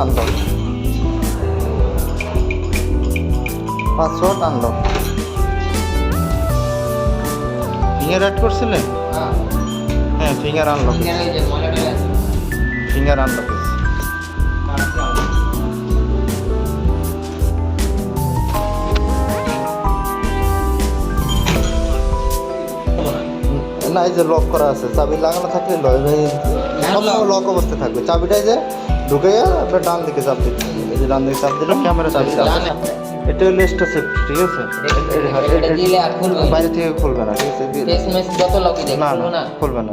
Unlock, password unlock. Finger add করছিলেন? হ্যাঁ, finger unlock, finger unlock. না, এই যে লক করা আছে, চাবি লাগানো থাকলে সবসময় লক অবস্থায় থাকবে। চাবিটাই যে ঢুকে আপনার ডান দিকে চাপ দিতে, এই যে ডান দিকে চাপ দিলে ক্যামেরা চাবি। এটা হলো এক্সট্রা সেফটি, ঠিক আছে? বাইরে থেকে খুলবে না, ঠিক আছে? যত লকই দেখ না, খুলবে না।